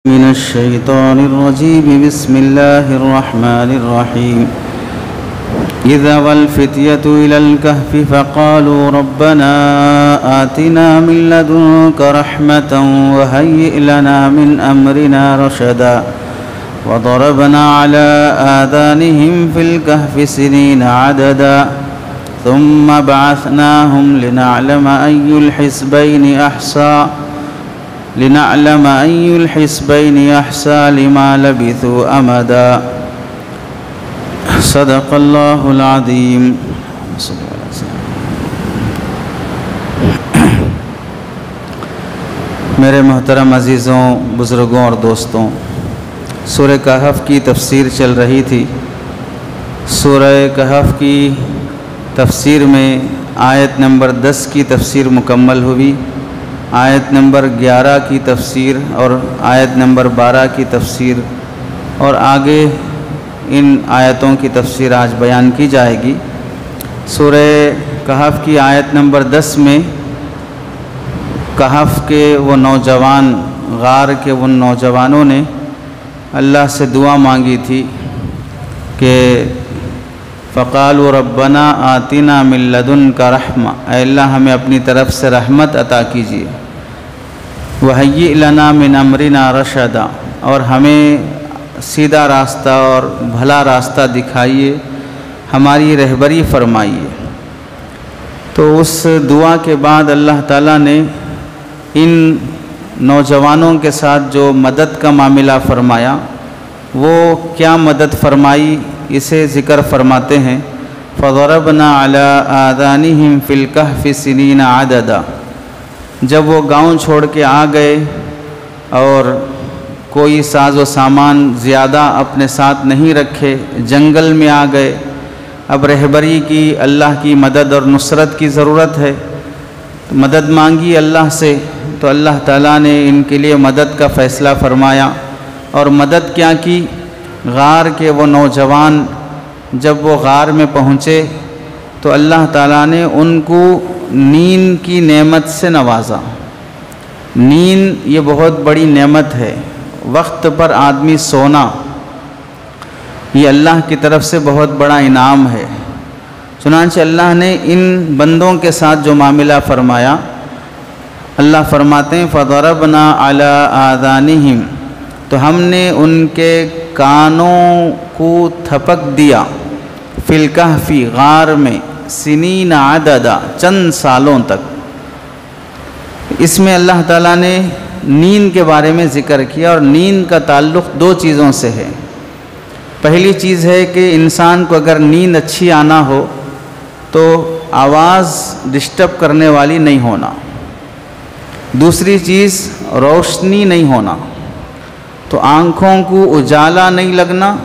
من الشيطان الرجيم. بسم الله الرحمن الرحيم. إذا والفتية إلى الكهف فقالوا ربنا آتنا من لدنك رحمة وهيئ لنا من أمرنا رشدا وضربنا على آذانهم في الكهف سنين عددا ثم بعثناهم لنعلم أي الحزبين أحصى لما لبثوا أمدا. صدق اللہ العظیم. میرے محترم عزیزوں، بزرگوں اور دوستوں، سورہ کہف کی تفسیر چل رہی تھی. سورہ کہف کی تفسیر میں آیت نمبر 10 کی تفسیر مکمل ہوئی، آیت نمبر 11 کی تفسیر اور آیت نمبر 12 کی تفسیر، اور آگے ان آیتوں کی تفسیر آج بیان کی جائے گی. سورہ کہف کی آیت نمبر 10 میں کہف کے وہ نوجوان، غار کے ان نوجوانوں نے اللہ سے دعا مانگی تھی کہ فقالوا ربنا آتنا من لدنک رحمہ، اے اللہ ہمیں اپنی طرف سے رحمت عطا کیجیے، وہیئ لنا من امرنا رشدا، اور ہمیں سیدھا راستہ اور بھلا راستہ دکھائیے، ہماری رہبری فرمائیے. تو اس دعا کے بعد اللہ تعالیٰ نے ان نوجوانوں کے ساتھ جو مدد کا معاملہ فرمایا، وہ کیا مدد فرمائی اسے ذکر فرماتے ہیں. فضربنا علی آذانہم فی الکہف سنین عددا، جب وہ گاؤں چھوڑ کے آ گئے اور کوئی ساز و سامان زیادہ اپنے ساتھ نہیں رکھے، جنگل میں آ گئے، اب رہبری کی، اللہ کی مدد اور نصرت کی ضرورت ہے، مدد مانگی اللہ سے، تو اللہ تعالیٰ نے ان کے لیے مدد کا فیصلہ فرمایا. اور مدد کیا کی؟ غار کے وہ نوجوان جب وہ غار میں پہنچے تو اللہ تعالیٰ نے ان کو نیند کی نعمت سے نوازا. نیند یہ بہت بڑی نعمت ہے، وقت پر آدمی سونا یہ اللہ کی طرف سے بہت بڑا انعام ہے. چنانچہ اللہ نے ان بندوں کے ساتھ جو معاملہ فرمایا، اللہ فرماتے ہیں فضربنا علی آذانہم، تو ہم نے ان کے کانوں کو تھپک دیا، فی الکہف غار میں، سنین عددا چند سالوں تک. اس میں اللہ تعالیٰ نے نیند کے بارے میں ذکر کیا، اور نیند کا تعلق دو چیزوں سے ہے. پہلی چیز ہے کہ انسان کو اگر نیند اچھی آنا ہو تو آواز ڈسٹرب کرنے والی نہیں ہونا. دوسری چیز روشنی نہیں ہونا، تو آنکھوں کو اجالا نہیں لگنا،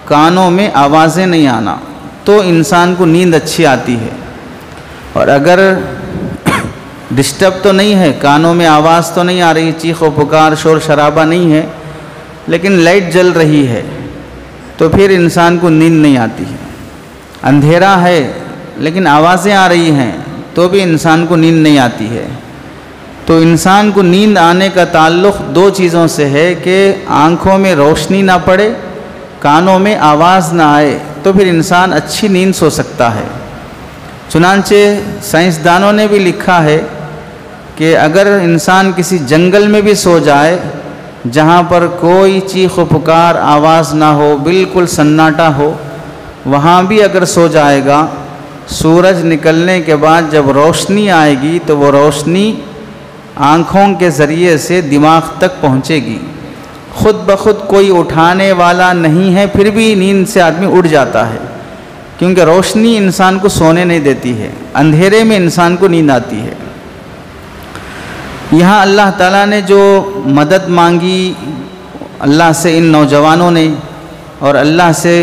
کانوں میں آوازیں نہیں آنا، تو انسان کو نیند اچھی آتی ہے. اور اگر ڈسٹرب تو نہیں ہے، کانوں میں آواز تو نہیں آ رہی، چیخ و پکار، شور شرابہ نہیں ہے، لیکن لائٹ جل رہی ہے، تو پھر انسان کو نیند نہیں آتی ہے. اندھیرا ہے لیکن آوازیں آ رہی ہیں تو بھی انسان کو نیند نہیں آتی ہے. تو انسان کو نیند آنے کا تعلق دو چیزوں سے ہے کہ آنکھوں میں روشنی نہ پڑے، کانوں میں آواز نہ آئے، تو پھر انسان اچھی نیند سو سکتا ہے. چنانچہ سائنسدانوں نے بھی لکھا ہے کہ اگر انسان کسی جنگل میں بھی سو جائے جہاں پر کوئی چیخ و پکار، آواز نہ ہو، بالکل سناٹا ہو، وہاں بھی اگر سو جائے گا، سورج نکلنے کے بعد جب روشنی آئے گی تو وہ روشنی آنکھوں کے ذریعے سے دماغ تک پہنچے گی. خود بخود کوئی اٹھانے والا نہیں ہے، پھر بھی نیند سے آدمی اٹھ جاتا ہے، کیونکہ روشنی انسان کو سونے نہیں دیتی ہے، اندھیرے میں انسان کو نیند آتی ہے. یہاں اللہ تعالیٰ نے جو مدد مانگی اللہ سے ان نوجوانوں نے، اور اللہ سے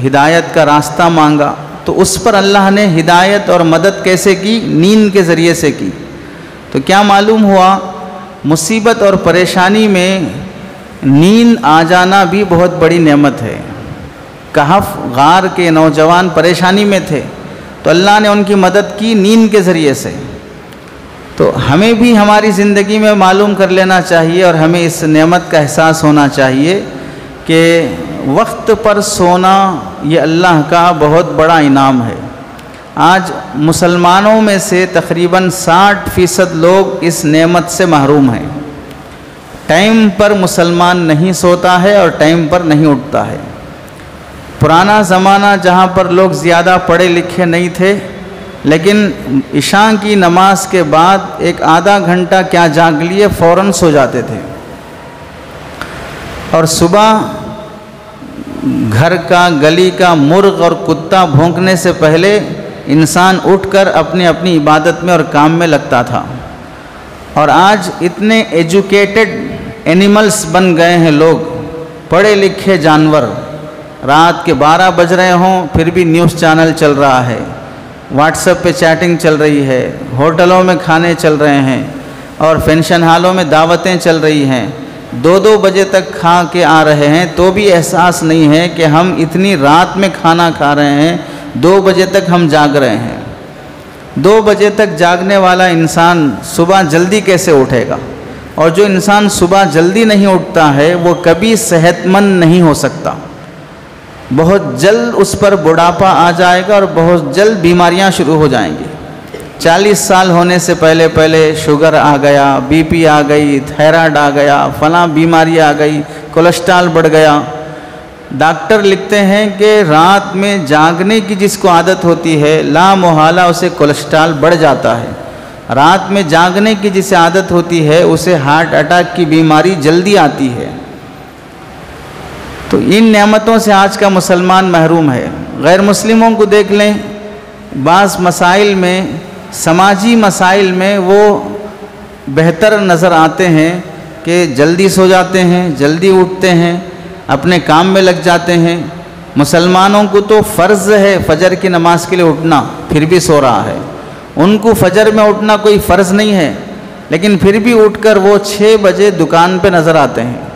ہدایت کا راستہ مانگا، تو اس پر اللہ نے ہدایت اور مدد کیسے کی؟ نیند کے ذریعے سے کی. تو کیا معلوم ہوا؟ مصیبت اور پریشانی میں نیند آ جانا بھی بہت بڑی نعمت ہے. کہف غار کے نوجوان پریشانی میں تھے تو اللہ نے ان کی مدد کی نیند کے ذریعے سے. تو ہمیں بھی ہماری زندگی میں معلوم کر لینا چاہیے اور ہمیں اس نعمت کا احساس ہونا چاہیے کہ وقت پر سونا یہ اللہ کا بہت بڑا انعام ہے۔ آج مسلمانوں میں سے تقریباً 60% لوگ اس نعمت سے محروم ہیں۔ ٹائم پر مسلمان نہیں سوتا ہے اور ٹائم پر نہیں اٹھتا ہے۔ پرانا زمانہ جہاں پر لوگ زیادہ پڑھے لکھے نہیں تھے، لیکن عشاء کی نماز کے بعد ایک آدھا گھنٹہ کیا جاگ لیے فوراً سو جاتے تھے، اور صبح گھر کا گلی کا مرغ اور کتا بھونکنے سے پہلے انسان اٹھ کر اپنی اپنی عبادت میں اور کام میں لگتا تھا۔ اور آج اتنے ایجوکیٹڈ اینیملز بن گئے ہیں لوگ، پڑھے لکھے جانور، رات کے 12 بج رہے ہوں پھر بھی نیوز چینل چل رہا ہے، واٹس ایپ پہ چیٹنگ چل رہی ہے، ہوٹلوں میں کھانے چل رہے ہیں اور فنکشن ہالوں میں دعوتیں چل رہی ہیں، 2 بجے تک کھا کے آ رہے ہیں تو بھی احساس نہیں ہے کہ ہم اتنی رات میں کھانا کھا رہے ہیں، 2 بجے تک ہم جاگ رہے ہیں۔ 2 بجے تک جاگنے والا انسان صبح جلدی کیسے اٹھے گا؟ اور جو انسان صبح جلدی نہیں اٹھتا ہے وہ کبھی صحت مند نہیں ہو سکتا، بہت جلد اس پر بڑھاپا آ جائے گا اور بہت جلد بیماریاں شروع ہو جائیں گی۔ 40 سال ہونے سے پہلے شوگر آ گیا، بی پی آ گئی، تھائرائیڈ آ گیا، فلاں بیماری آ گئی، کولیسٹرول بڑھ گیا۔ ڈاکٹر لکھتے ہیں کہ رات میں جاگنے کی جس کو عادت ہوتی ہے لا محالہ اسے کولیسٹرول بڑھ جاتا ہے، رات میں جاگنے کی جسے عادت ہوتی ہے اسے ہارٹ اٹیک کی بیماری جلدی آتی ہے۔ تو ان نعمتوں سے آج کا مسلمان محروم ہے۔ غیر مسلموں کو دیکھ لیں، بعض مسائل میں، سماجی مسائل میں وہ بہتر نظر آتے ہیں کہ جلدی سو جاتے ہیں، جلدی اٹھتے ہیں، اپنے کام میں لگ جاتے ہیں۔ مسلمانوں کو تو فرض ہے فجر کی نماز کے لیے اٹھنا، پھر بھی سو رہا ہے۔ ان کو فجر میں اٹھنا کوئی فرض نہیں ہے، لیکن پھر بھی اٹھ کر وہ 6 بجے دکان پہ نظر آتے ہیں۔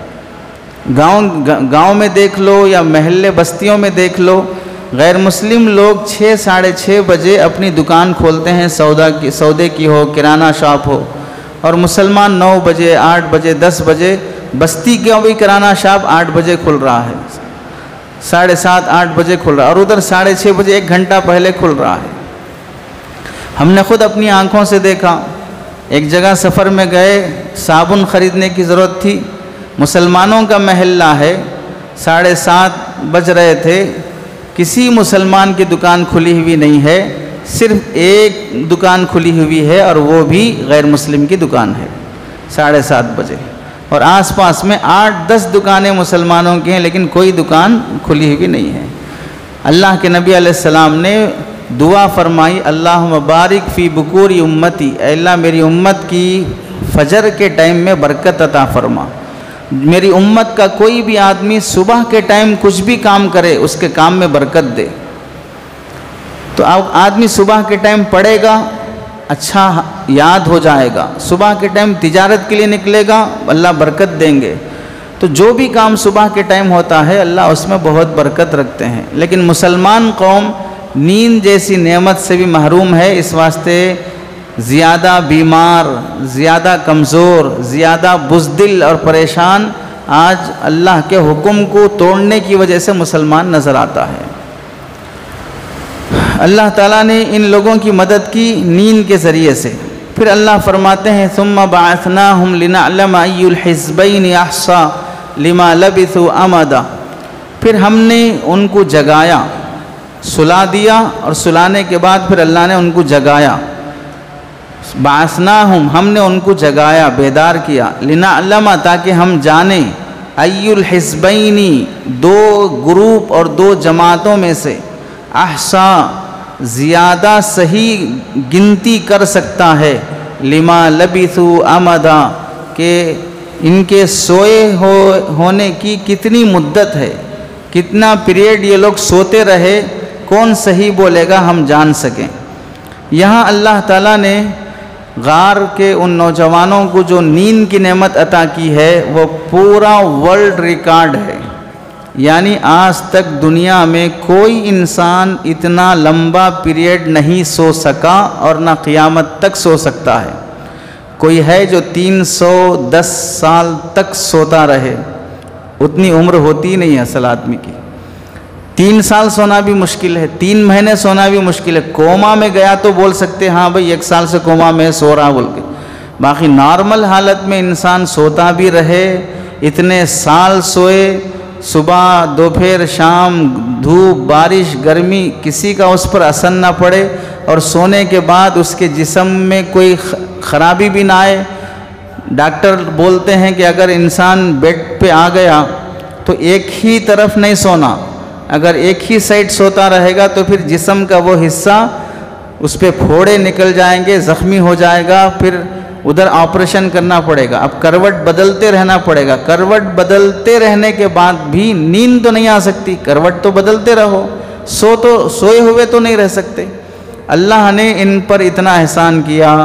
گاؤں میں دیکھ لو یا محلے بستیوں میں دیکھ لو، غیر مسلم لوگ 6 ساڑھے 6 بجے اپنی دکان کھولتے ہیں، سودے کی ہو، کرانہ شاپ ہو، اور مسلمان 9 بجے 8 بجے 10 بجے، بستی کا بھی کرانہ شاپ 8 بجے کھل رہا ہے، 7:30 8 بجے کھل رہا ہے، اور ادھر 6:30 بجے 1 گھنٹہ پہلے کھل رہا ہے۔ ہم نے خود اپنی آنکھوں سے دیکھا، ایک جگہ سفر میں گئے، صابن خریدنے کی ضرورت تھی، مسلمانوں کا محلہ ہے، 7:30 بج رہے تھے، کسی مسلمان کی دکان کھلی ہوئی نہیں ہے، صرف ایک دکان کھلی ہوئی ہے اور وہ بھی غیر مسلم کی دکان ہے 7:30 بجے، اور آس پاس میں 8-10 دکانیں مسلمانوں کی ہیں لیکن کوئی دکان کھلی ہوئی نہیں ہے۔ اللہ کے نبی علیہ السلام نے دعا فرمائی، اللہم بارک فی بکور امتی، اے اللہ میری امت کی فجر کے ٹائم میں برکت عطا فرما، میری امت کا کوئی بھی آدمی صبح کے ٹائم کچھ بھی کام کرے اس کے کام میں برکت دے۔ تو آدمی صبح کے ٹائم پڑھے گا، اچھا یاد ہو جائے گا، صبح کے ٹائم تجارت کے لیے نکلے گا، اللہ برکت دیں گے۔ تو جو بھی کام صبح کے ٹائم ہوتا ہے اللہ اس میں بہت برکت رکھتے ہیں، لیکن مسلمان قوم نیند جیسی نعمت سے بھی محروم ہے، اس واسطے زیادہ بیمار، زیادہ کمزور، زیادہ بزدل اور پریشان آج اللہ کے حکم کو توڑنے کی وجہ سے مسلمان نظر آتا ہے۔ اللہ تعالیٰ نے ان لوگوں کی مدد کی نیند کے ذریعے سے۔ پھر اللہ فرماتے ہیں ثم بعثناہم لنعلم ای الحزبین احصی لما لبثوا امدا، پھر ہم نے ان کو جگایا، سلا دیا، اور سلانے کے بعد پھر اللہ نے ان کو جگایا۔ بعثناہم، ہم نے ان کو جگایا، بیدار کیا، لنعلم، تاکہ ہم جانیں، ای الحزبین، 2 گروپ اور 2 جماعتوں میں سے، احصا، زیادہ صحیح گنتی کر سکتا ہے، لما لبثوا امدا، کہ ان کے سوئے ہونے کی کتنی مدت ہے، کتنا پیریڈ یہ لوگ سوتے رہے، کون صحیح بولے گا ہم جان سکیں۔ یہاں اللہ تعالیٰ نے غار کے ان نوجوانوں کو جو نیند کی نعمت عطا کی ہے وہ پورا ورلڈ ریکارڈ ہے، یعنی آج تک دنیا میں کوئی انسان اتنا لمبا پیریڈ نہیں سو سکا اور نہ قیامت تک سو سکتا ہے۔ کوئی ہے جو 310 سال تک سوتا رہے، اتنی عمر ہوتی نہیں ہے اصل آدمی کی۔ 3 سال سونا بھی مشکل ہے، 3 مہینے سونا بھی مشکل ہے۔ کوما میں گیا تو بول سکتے ہاں بھئی 1 سال سے کوما میں سو رہا بول کے، باقی نارمل حالت میں انسان سوتا بھی رہے، اتنے سال سوئے، صبح دوپہر شام دھوپ بارش گرمی کسی کا اس پر اثر نہ پڑے، اور سونے کے بعد اس کے جسم میں کوئی خرابی بھی نہ آئے۔ ڈاکٹر بولتے ہیں کہ اگر انسان بیڈ پہ آ گیا تو ایک ہی طرف نہیں سونا، اگر ایک ہی سائڈ سوتا رہے گا تو پھر جسم کا وہ حصہ اس پہ پھوڑے نکل جائیں گے، زخمی ہو جائے گا، پھر ادھر آپریشن کرنا پڑے گا۔ اب کروٹ بدلتے رہنا پڑے گا، کروٹ بدلتے رہنے کے بعد بھی نیند تو نہیں آ سکتی، کروٹ تو بدلتے رہو، سوئے ہوئے تو نہیں رہ سکتے۔ اللہ نے ان پر اتنا احسان کیا،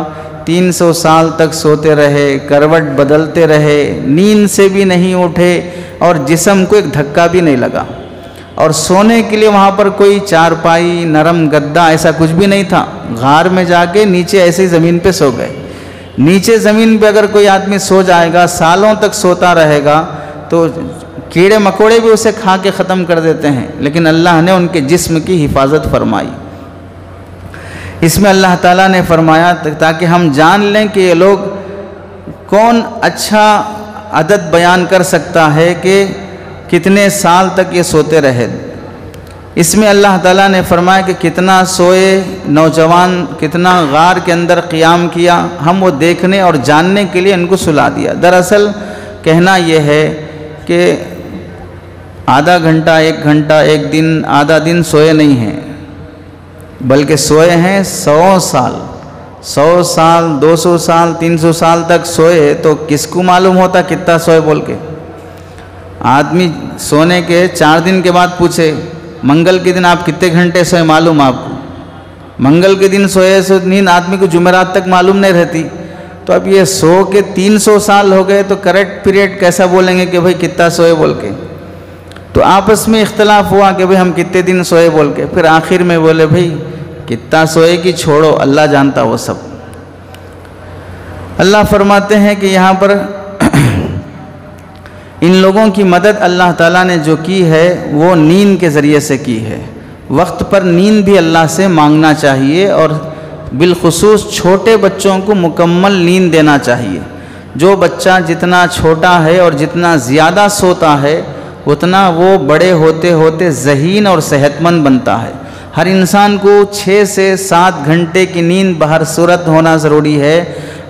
300 سال تک سوتے رہے، کروٹ بدلتے رہے، نیند سے بھی نہیں اٹھے، اور جسم کو ایک دھکا بھی نہیں لگا، اور سونے کے لیے وہاں پر کوئی چارپائی نرم گدا ایسا کچھ بھی نہیں تھا۔ غار میں جا کے نیچے ایسے ہی زمین پہ سو گئے۔ نیچے زمین پہ اگر کوئی آدمی سو جائے گا، سالوں تک سوتا رہے گا، تو کیڑے مکوڑے بھی اسے کھا کے ختم کر دیتے ہیں، لیکن اللہ نے ان کے جسم کی حفاظت فرمائی۔ اس میں اللہ تعالیٰ نے فرمایا تاکہ ہم جان لیں کہ یہ لوگ کون اچھا عدد بیان کر سکتا ہے کہ کتنے سال تک یہ سوتے رہے۔ اس میں اللہ تعالیٰ نے فرمایا کہ کتنا سوئے نوجوان، کتنا غار کے اندر قیام کیا، ہم وہ دیکھنے اور جاننے کے لیے ان کو سلا دیا۔ دراصل کہنا یہ ہے کہ آدھا گھنٹہ 1 گھنٹہ 1 دن آدھا دن سوئے نہیں ہیں، بلکہ سوئے ہیں 100 سال، 100 سال 200 سال 300 سال تک سوئے، تو کس کو معلوم ہوتا کتنا سوئے بول کے؟ آدمی سونے کے 4 دن کے بعد پوچھے منگل کے دن آپ کتنے گھنٹے سوئے معلوم آپ کو؟ منگل کے دن سوئے سو نیند آدمی کو جمعرات تک معلوم نہیں رہتی، تو اب یہ سو کے 300 سال ہو گئے تو کریکٹ پیریڈ کیسا بولیں گے کہ بھئی کتنا سوئے بول کے؟ تو آپس میں اختلاف ہوا کہ بھئی ہم کتنے دن سوئے بول کے، پھر آخر میں بولے بھئی کتنا سوئے کی چھوڑو، اللہ جانتا وہ سب۔ اللہ فرماتے ہیں کہ یہاں پر ان لوگوں کی مدد اللہ تعالیٰ نے جو کی ہے وہ نیند کے ذریعے سے کی ہے۔ وقت پر نیند بھی اللہ سے مانگنا چاہیے، اور بالخصوص چھوٹے بچوں کو مکمل نیند دینا چاہیے۔ جو بچہ جتنا چھوٹا ہے اور جتنا زیادہ سوتا ہے اتنا وہ بڑے ہوتے ہوتے ذہین اور صحت مند بنتا ہے۔ ہر انسان کو 6 سے 7 گھنٹے کی نیند بہر صورت ہونا ضروری ہے۔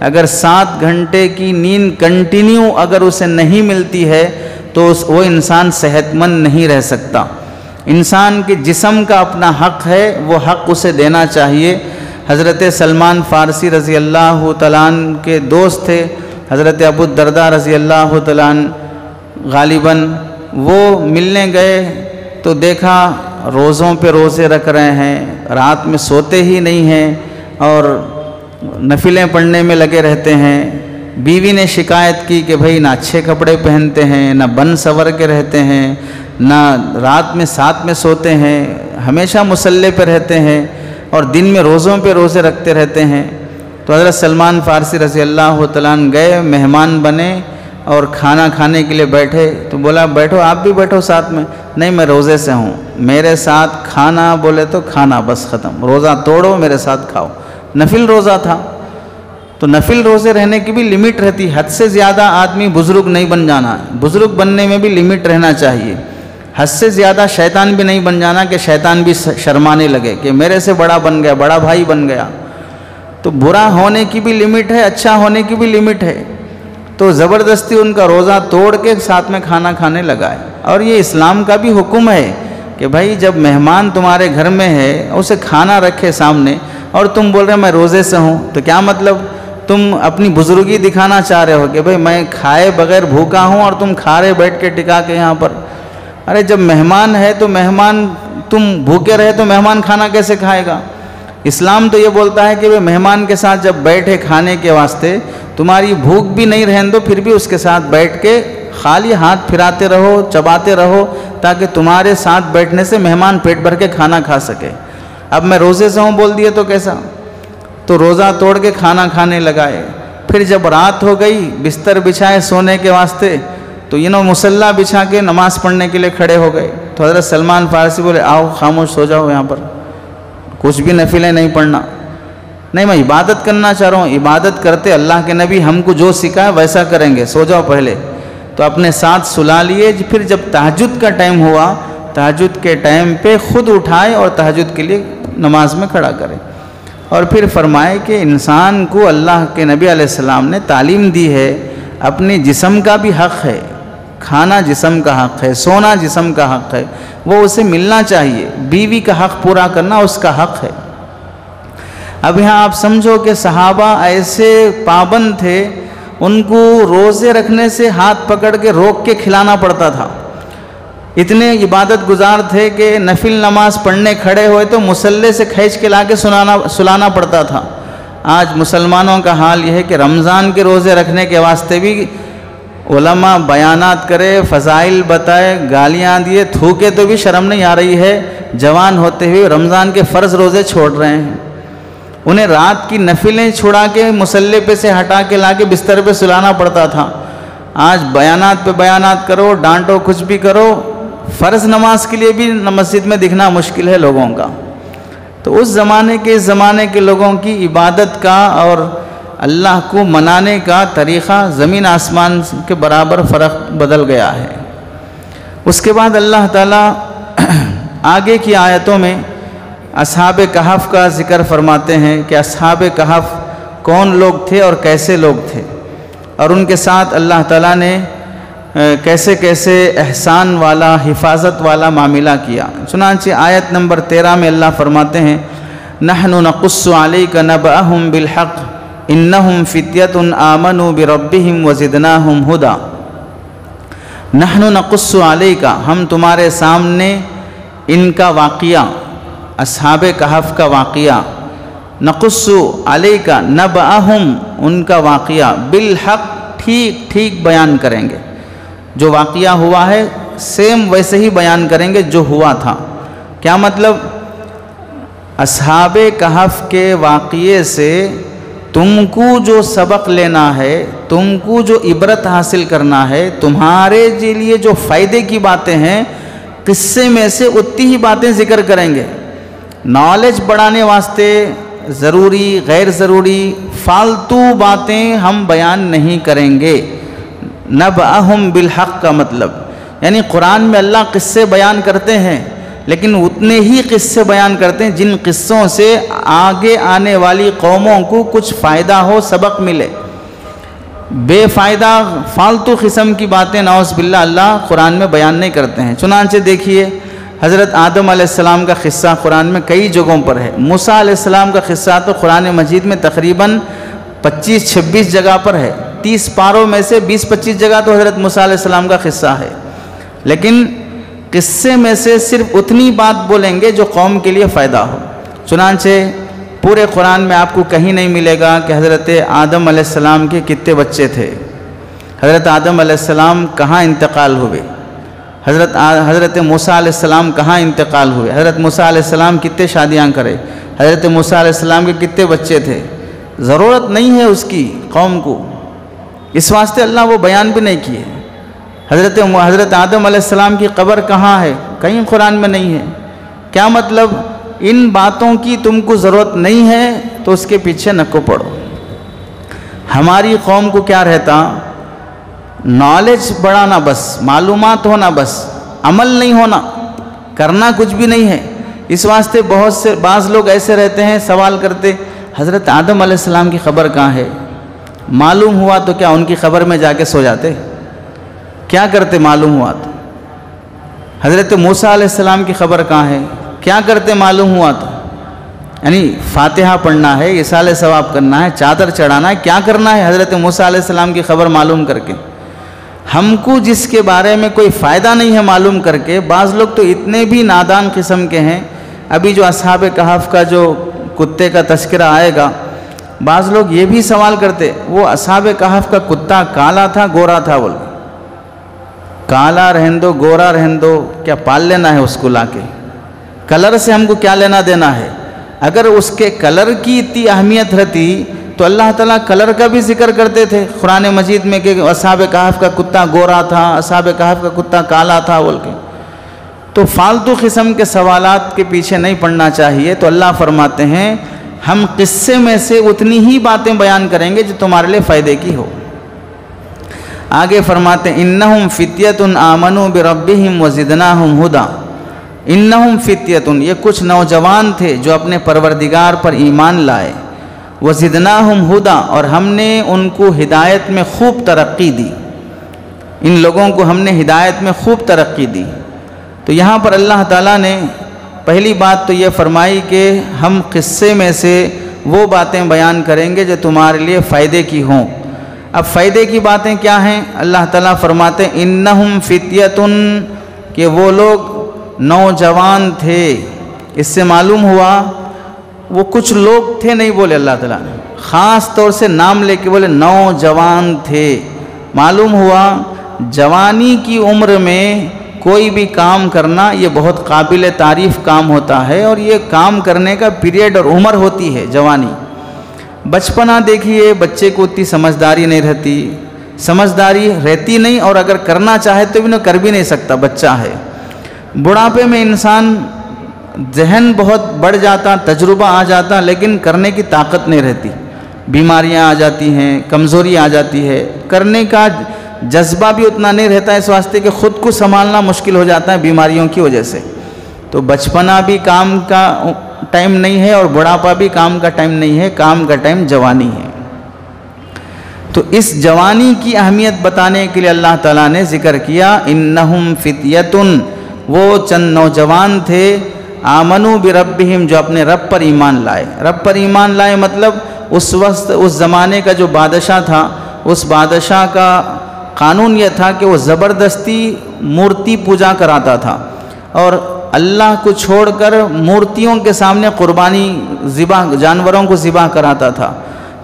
اگر 7 گھنٹے کی نیند کنٹینیو اگر اسے نہیں ملتی ہے تو وہ انسان صحت مند نہیں رہ سکتا۔ انسان کے جسم کا اپنا حق ہے، وہ حق اسے دینا چاہیے۔ حضرت سلمان فارسی رضی اللہ تعالیٰ عنہ کے دوست تھے حضرت ابو الدرداء رضی اللہ تعالیٰ عنہ، غالباً وہ ملنے گئے تو دیکھا روزوں پہ روزے رکھ رہے ہیں، رات میں سوتے ہی نہیں ہیں اور نفلیں پڑھنے میں لگے رہتے ہیں۔ بیوی نے شکایت کی کہ بھئی نہ اچھے کپڑے پہنتے ہیں، نہ بن سور کے رہتے ہیں، نہ رات میں ساتھ میں سوتے ہیں، ہمیشہ مصلی پہ رہتے ہیں اور دن میں روزوں پہ روزے رکھتے رہتے ہیں۔ تو حضرت سلمان فارسی رضی اللہ تعالیٰ عنہ گئے، مہمان بنے اور کھانا کھانے کے لیے بیٹھے، تو بولا بیٹھو آپ بھی بیٹھو ساتھ میں۔ نہیں میں روزے سے ہوں، میرے ساتھ کھانا بولے تو کھانا بس ختم، روزہ توڑو میرے ساتھ کھاؤ۔ نفل روزہ تھا، تو نفل روزے رہنے کی بھی لمٹ رہتی، حد سے زیادہ آدمی بزرگ نہیں بن جانا، بزرگ بننے میں بھی لمٹ رہنا چاہیے۔ حد سے زیادہ شیطان بھی نہیں بن جانا کہ شیطان بھی شرمانے لگے کہ میرے سے بڑا بن گیا، بڑا بھائی بن گیا۔ تو برا ہونے کی بھی لمٹ ہے، اچھا ہونے کی بھی لمٹ ہے۔ تو زبردستی ان کا روزہ توڑ کے ساتھ میں کھانا کھانے لگا ہے۔ اور یہ اسلام کا بھی حکم ہے کہ بھائی جب مہمان تمہارے گھر میں ہے اسے کھانا رکھے سامنے اور تم بول رہے میں روزے سے ہوں، تو کیا مطلب تم اپنی بزرگی دکھانا چاہ رہے ہو کہ بھئی میں کھائے بغیر بھوکا ہوں اور تم کھا رہے بیٹھ کے ٹکا کے یہاں پر؟ ارے جب مہمان ہے تو مہمان، تم بھوکے رہے تو مہمان کھانا کیسے کھائے گا؟ اسلام تو یہ بولتا ہے کہ وہ مہمان کے ساتھ جب بیٹھے کھانے کے واسطے، تمہاری بھوک بھی نہیں رہن دو، پھر بھی اس کے ساتھ بیٹھ کے خالی ہاتھ پھراتے رہو، چباتے رہو، تاکہ تمہارے ساتھ بیٹھنے سے مہمان پیٹ بھر کے کھانا کھا سکے۔ اب میں روزے سے ہوں بول دیے تو کیسا؟ تو روزہ توڑ کے کھانا کھانے لگائے۔ پھر جب رات ہو گئی بستر بچھائے سونے کے واسطے تو مصلی بچھا کے نماز پڑھنے کے لیے کھڑے ہو گئے، تو حضرت سلمان فارسی بولے آؤ خاموش سو جاؤ، یہاں پر کچھ بھی نفلیں نہیں پڑھنا، نہیں میں عبادت کرنا چاہ رہا ہوں، عبادت کرتے اللہ کے نبی ہم کو جو سکھائے ویسا کریں گے، سو جاؤ پہلے، تو اپنے ساتھ سلا لیے۔ پھر جب تہجد کا ٹائم ہوا، تہجد کے ٹائم پہ خود اٹھائے اور تہجد کے لیے نماز میں کھڑا کرے، اور پھر فرمائے کہ انسان کو اللہ کے نبی علیہ السلام نے تعلیم دی ہے، اپنے جسم کا بھی حق ہے، کھانا جسم کا حق ہے، سونا جسم کا حق ہے، وہ اسے ملنا چاہیے، بیوی کا حق پورا کرنا اس کا حق ہے۔ اب یہاں آپ سمجھو کہ صحابہ ایسے پابند تھے، ان کو روزے رکھنے سے ہاتھ پکڑ کے روک کے کھلانا پڑتا تھا، اتنے عبادت گزار تھے کہ نفل نماز پڑھنے کھڑے ہوئے تو مصلی سے کھینچ کے لا کے سلانا پڑتا تھا۔ آج مسلمانوں کا حال یہ ہے کہ رمضان کے روزے رکھنے کے واسطے بھی علماء بیانات کرے، فضائل بتائے، گالیاں دیے، تھوکے تو بھی شرم نہیں آ رہی ہے، جوان ہوتے ہوئے رمضان کے فرض روزے چھوڑ رہے ہیں، انہیں رات کی نفلیں چھڑا کے مصلی پہ سے ہٹا کے لا کے بستر پہ سلانا پڑتا تھا۔ آج بیانات پہ بیانات کرو، ڈانٹو، کچھ بھی کرو، فرض نماز کے لیے بھی مسجد میں دکھنا مشکل ہے لوگوں کا۔ تو اس زمانے کے لوگوں کی عبادت کا اور اللہ کو منانے کا طریقہ زمین آسمان کے برابر فرق بدل گیا ہے۔ اس کے بعد اللہ تعالیٰ آگے کی آیتوں میں اصحاب کہف کا ذکر فرماتے ہیں کہ اصحاب کہف کون لوگ تھے اور کیسے لوگ تھے، اور ان کے ساتھ اللہ تعالیٰ نے کیسے کیسے احسان والا، حفاظت والا معاملہ کیا۔ چنانچہ آیت نمبر 13 میں اللہ فرماتے ہیں نحن نقص علیک نبأہم بالحق انہم فتیۃ آمنوا بربہم وزدناہم ہدی۔ نحن نقص علیک، ہم تمہارے سامنے ان کا واقعہ، اصحاب کہف کا واقعہ، نقص علیک نبأہم، ان کا واقعہ، بالحق، ٹھیک ٹھیک بیان کریں گے، جو واقعہ ہوا ہے سیم ویسے ہی بیان کریں گے جو ہوا تھا۔ کیا مطلب؟ اصحاب کہف کے واقعے سے تم کو جو سبق لینا ہے، تم کو جو عبرت حاصل کرنا ہے، تمہارے لیے جو فائدے کی باتیں ہیں، قصے میں سے اتنی ہی باتیں ذکر کریں گے۔ نالج بڑھانے واسطے ضروری، غیر ضروری، فالتو باتیں ہم بیان نہیں کریں گے۔ نبأہم بالحق کا مطلب یعنی قرآن میں اللہ قصے بیان کرتے ہیں، لیکن اتنے ہی قصے بیان کرتے ہیں جن قصوں سے آگے آنے والی قوموں کو کچھ فائدہ ہو، سبق ملے۔ بے فائدہ فالتو قسم کی باتیں نعوذ باللہ اللہ قرآن میں بیان نہیں کرتے ہیں۔ چنانچہ دیکھیے حضرت آدم علیہ السلام کا قصہ قرآن میں کئی جگہوں پر ہے، موسیٰ علیہ السلام کا قصہ تو قرآن مجید میں تقریباً 25-26 جگہ پر ہے، 30 پاروں میں سے 20-25 جگہ تو حضرت موسیٰ علیہ السلام کا قصہ ہے، لیکن قصے میں سے صرف اتنی بات بولیں گے جو قوم کے لیے فائدہ ہو۔ چنانچہ پورے قرآن میں آپ کو کہیں نہیں ملے گا کہ حضرت آدم علیہ السلام کے کتنے بچے تھے، حضرت آدم علیہ السلام کہاں انتقال ہوئے، حضرت موسیٰ علیہ السلام کہاں انتقال ہوئے، حضرت موسیٰ علیہ السلام کتنے شادیاں کرے، حضرت موسیٰ علیہ السلام کے کتنے بچے تھے۔ ضرورت نہیں ہے اس کی قوم کو، اس واسطے اللہ وہ بیان بھی نہیں کیے۔ حضرت آدم علیہ السلام کی قبر کہاں ہے، کہیں قرآن میں نہیں ہے۔ کیا مطلب؟ ان باتوں کی تم کو ضرورت نہیں ہے تو اس کے پیچھے نہ کو پڑو۔ ہماری قوم کو کیا رہتا؟ نالج بڑھانا بس، معلومات ہونا بس، عمل نہیں ہونا، کرنا کچھ بھی نہیں ہے۔ اس واسطے بعض لوگ ایسے رہتے ہیں، سوال کرتے حضرت آدم علیہ السلام کی قبر کہاں ہے؟ معلوم ہوا تو کیا ان کی قبر میں جا کے سو جاتے؟ کیا کرتے معلوم ہوا تو؟ حضرت موسیٰ علیہ السلام کی قبر کہاں ہے؟ کیا کرتے معلوم ہوا تو؟ یعنی فاتحہ پڑھنا ہے، اصالہ ثواب کرنا ہے، چادر چڑھانا ہے، کیا کرنا ہے حضرت موسیٰ علیہ السلام کی قبر معلوم کر کے؟ ہم کو جس کے بارے میں کوئی فائدہ نہیں ہے معلوم کر کے، بعض لوگ تو اتنے بھی نادان قسم کے ہیں۔ ابھی جو اصحاب کہف کا جو کتے کا تذکرہ آئے گا، بعض لوگ یہ بھی سوال کرتے وہ اصحاب کہف کا کتا کالا تھا گورا تھا؟ بول کالا رہن دو، گورا رہن دو، کیا پال لینا ہے اس کو لا کے؟ کلر سے ہم کو کیا لینا دینا ہے؟ اگر اس کے کلر کی اتنی اہمیت رہتی تو اللہ تعالیٰ کلر کا بھی ذکر کرتے تھے قرآن مجید میں کہ اصحاب کہف کا کتا گورا تھا، اصحاب کہف کا کتا کالا تھا بول کے۔ تو فالتو قسم کے سوالات کے پیچھے نہیں پڑنا چاہیے۔ تو اللہ فرماتے ہیں ہم قصے میں سے اتنی ہی باتیں بیان کریں گے جو تمہارے لیے فائدے کی ہو۔ آگے فرماتے ہیں انہم فتیۃ آمنوا بربہم وزدناہم ہدی۔ انہم فتیۃ، یہ کچھ نوجوان تھے جو اپنے پروردگار پر ایمان لائے، وزدناہم ہدی، اور ہم نے ان کو ہدایت میں خوب ترقی دی۔ ان لوگوں کو ہم نے ہدایت میں خوب ترقی دی۔ تو یہاں پر اللہ تعالیٰ نے پہلی بات تو یہ فرمائی کہ ہم قصے میں سے وہ باتیں بیان کریں گے جو تمہارے لیے فائدے کی ہوں۔ اب فائدے کی باتیں کیا ہیں؟ اللہ تعالیٰ فرماتے ہیں انہم فتیۃ، کہ وہ لوگ نوجوان تھے۔ اس سے معلوم ہوا وہ کچھ لوگ تھے نہیں بولے اللہ تعالیٰ نے، خاص طور سے نام لے کے بولے نوجوان تھے۔ معلوم ہوا جوانی کی عمر میں کوئی بھی کام کرنا یہ بہت قابل تعریف کام ہوتا ہے، اور یہ کام کرنے کا پیریڈ اور عمر ہوتی ہے جوانی۔ بچپنا دیکھیے بچے کو اتنی سمجھداری نہیں رہتی، سمجھداری رہتی نہیں، اور اگر کرنا چاہے تو بھی کر بھی نہیں سکتا، بچہ ہے۔ بڑھاپے میں انسان ذہن بہت بڑھ جاتا، تجربہ آ جاتا، لیکن کرنے کی طاقت نہیں رہتی، بیماریاں آ جاتی ہیں، کمزوری آ جاتی ہے، کرنے کا جذبہ بھی اتنا نہیں رہتا، اس واسطے کہ خود کو سنبھالنا مشکل ہو جاتا ہے بیماریوں کی وجہ سے۔ تو بچپنا بھی کام کا ٹائم نہیں ہے، اور بڑھاپا بھی کام کا ٹائم نہیں ہے، کام کا ٹائم جوانی ہے۔ تو اس جوانی کی اہمیت بتانے کے لیے اللہ تعالیٰ نے ذکر کیا انہم فتیۃ، وہ چند نوجوان تھے، آمنوا بربہم، جو اپنے رب پر ایمان لائے۔ رب پر ایمان لائے مطلب اس وقت اس زمانے کا جو بادشاہ تھا، اس بادشاہ کا قانون یہ تھا کہ وہ زبردستی مورتی پوجا کراتا تھا، اور اللہ کو چھوڑ کر مورتیوں کے سامنے قربانی ذبح، جانوروں کو ذبح کراتا تھا۔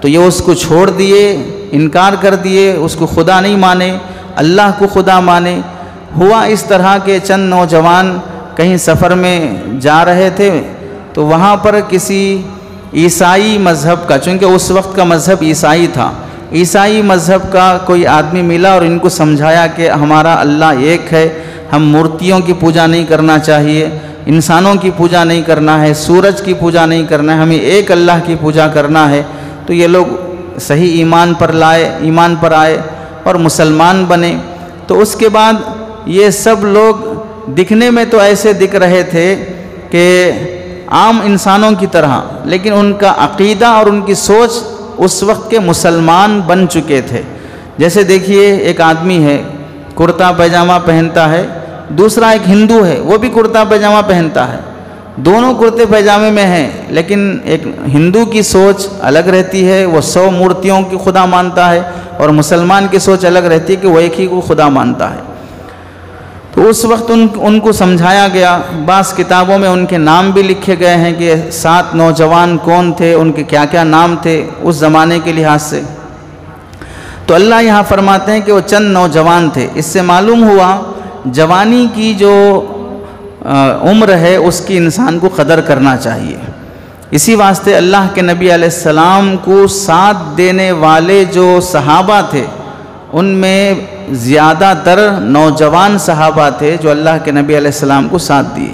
تو یہ اس کو چھوڑ دیے، انکار کر دیے، اس کو خدا نہیں مانے، اللہ کو خدا مانے۔ ہوا اس طرح کہ چند نوجوان کہیں سفر میں جا رہے تھے، تو وہاں پر کسی عیسائی مذہب کا، چونکہ اس وقت کا مذہب عیسائی تھا، عیسائی مذہب کا کوئی آدمی ملا اور ان کو سمجھایا کہ ہمارا اللہ ایک ہے، ہم مورتیوں کی پوجا نہیں کرنا چاہیے، انسانوں کی پوجا نہیں کرنا ہے، سورج کی پوجا نہیں کرنا ہے، ہمیں ایک اللہ کی پوجا کرنا ہے۔ تو یہ لوگ صحیح ایمان پر آئے اور مسلمان بنے۔ تو اس کے بعد یہ سب لوگ دکھنے میں تو ایسے دکھ رہے تھے کہ عام انسانوں کی طرح، لیکن ان کا عقیدہ اور ان کی سوچ اس وقت کے مسلمان بن چکے تھے۔ جیسے دیکھیے ایک آدمی ہے کرتا پیجامہ پہنتا ہے، دوسرا ایک ہندو ہے وہ بھی کرتا پیجامہ پہنتا ہے، دونوں کرتے پیجامے میں ہیں، لیکن ایک ہندو کی سوچ الگ رہتی ہے، وہ 100 مورتیوں کی خدا مانتا ہے، اور مسلمان کی سوچ الگ رہتی ہے کہ وہ ایک ہی کو خدا مانتا ہے۔ تو اس وقت ان کو سمجھایا گیا، بعض کتابوں میں ان کے نام بھی لکھے گئے ہیں کہ 7 نوجوان کون تھے، ان کے کیا کیا نام تھے اس زمانے کے لحاظ سے۔ تو اللہ یہاں فرماتے ہیں کہ وہ چند نوجوان تھے۔ اس سے معلوم ہوا جوانی کی جو عمر ہے اس کی انسان کو قدر کرنا چاہیے۔ اسی واسطے اللہ کے نبی علیہ السلام کو ساتھ دینے والے جو صحابہ تھے ان میں زیادہ تر نوجوان صحابہ تھے جو اللہ کے نبی علیہ السلام کو ساتھ دیے۔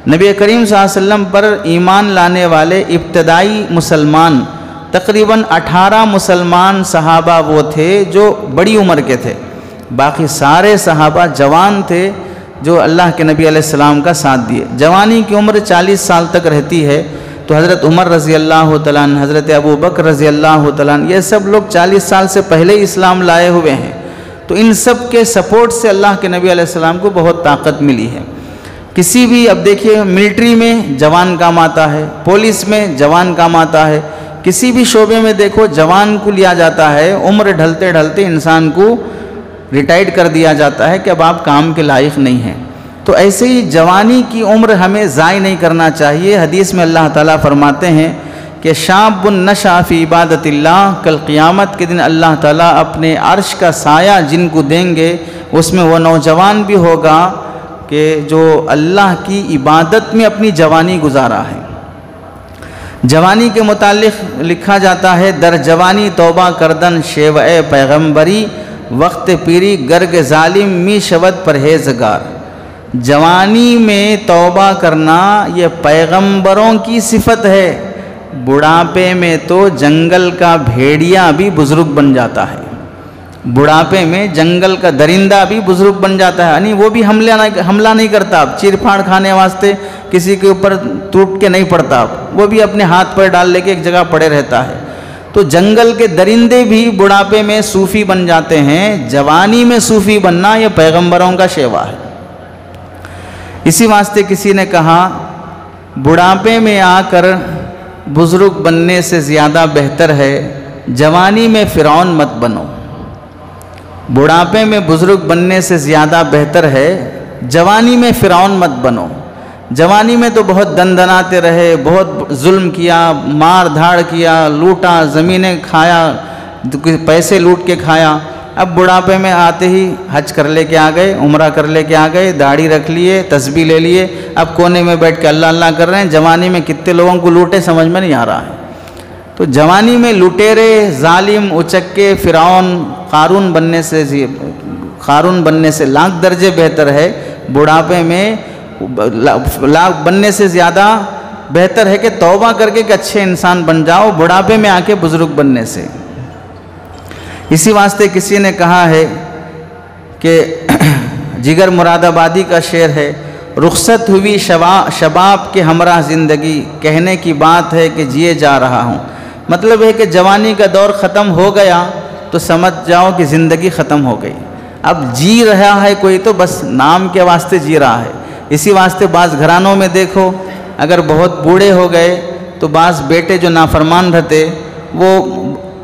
نبی کریم صلی اللہ علیہ وسلم پر ایمان لانے والے ابتدائی مسلمان تقریباً 18 مسلمان صحابہ وہ تھے جو بڑی عمر کے تھے، باقی سارے صحابہ جوان تھے جو اللہ کے نبی علیہ السلام کا ساتھ دیے۔ جوانی کی عمر 40 سال تک رہتی ہے، تو حضرت عمر رضی اللہ تعالیٰ عنہ، حضرت ابو بکر رضی اللہ تعالیٰ عنہ، یہ سب لوگ 40 سال سے پہلے اسلام لائے ہوئے ہیں۔ تو ان سب کے سپورٹ سے اللہ کے نبی علیہ السلام کو بہت طاقت ملی ہے۔ کسی بھی، اب دیکھیے ملٹری میں جوان کام آتا ہے، پولیس میں جوان کام آتا ہے، کسی بھی شعبے میں دیکھو جوان کو لیا جاتا ہے، عمر ڈھلتے ڈھلتے انسان کو ریٹائرڈ کر دیا جاتا ہے کہ اب آپ کام کے لائق نہیں ہیں۔ تو ایسے ہی جوانی کی عمر ہمیں ضائع نہیں کرنا چاہیے۔ حدیث میں اللہ تعالیٰ فرماتے ہیں کہ شاب نشأ فی عبادت اللہ، کل قیامت کے دن اللہ تعالیٰ اپنے عرش کا سایہ جن کو دیں گے اس میں وہ نوجوان بھی ہوگا کہ جو اللہ کی عبادت میں اپنی جوانی گزارا ہے۔ جوانی کے متعلق لکھا جاتا ہے در جوانی توبہ کردن شیوہ پیغمبری وقت پیری گرگ ظالم می شود پرہیزگار۔ جوانی میں توبہ کرنا یہ پیغمبروں کی صفت ہے، بڑھاپے میں تو جنگل کا بھیڑیا بھی بزرگ بن جاتا ہے، بڑھاپے میں جنگل کا درندہ بھی بزرگ بن جاتا ہے، یعنی وہ بھی حملہ نہیں کرتا، چیر پھاڑ کھانے واسطے کسی کے اوپر ٹوٹ کے نہیں پڑتا، وہ بھی اپنے ہاتھ پر ڈال لے کے ایک جگہ پڑے رہتا ہے۔ تو جنگل کے درندے بھی بڑھاپے میں صوفی بن جاتے ہیں، جوانی میں صوفی بننا یہ پیغمبروں کا شیوا ہے۔ اسی واسطے کسی نے کہا بڑھاپے میں آ کر بزرگ بننے سے زیادہ بہتر ہے جوانی میں فرعون مت بنو۔ بڑھاپے میں بزرگ بننے سے زیادہ بہتر ہے جوانی میں فرعون مت بنو۔ جوانی میں تو بہت دندناتے رہے، بہت ظلم کیا، مار دھاڑ کیا، لوٹا، زمینیں کھایا، پیسے لوٹ کے کھایا۔ اب بڑھاپے میں آتے ہی حج کر لے کے آ گئے، عمرہ کر لے کے آ گئے، داڑھی رکھ لیے، تسبیح لے لیے، اب کونے میں بیٹھ کے اللہ اللہ کر رہے ہیں۔ جوانی میں کتنے لوگوں کو لوٹے سمجھ میں نہیں آ رہا ہے۔ تو جوانی میں لٹیرے، ظالم، اچکے، فرعون، قارون بننے سے لاکھ درجے بہتر ہے بڑھاپے میں بننے سے زیادہ بہتر ہے کہ توبہ کر کے ایک اچھے انسان بن جاؤ بڑھاپے میں آ کے بزرگ بننے سے۔ اسی واسطے کسی نے کہا ہے کہ جگر مراد آبادی کا شعر ہے، رخصت ہوئی شباب کے ہمراہ زندگی، کہنے کی بات ہے کہ جیے جا رہا ہوں۔ مطلب ہے کہ جوانی کا دور ختم ہو گیا تو سمجھ جاؤ کہ زندگی ختم ہو گئی، اب جی رہا ہے کوئی تو بس نام کے واسطے جی رہا ہے۔ اسی واسطے بعض گھرانوں میں دیکھو اگر بہت بوڑھے ہو گئے تو بعض بیٹے جو نافرمان رہتے وہ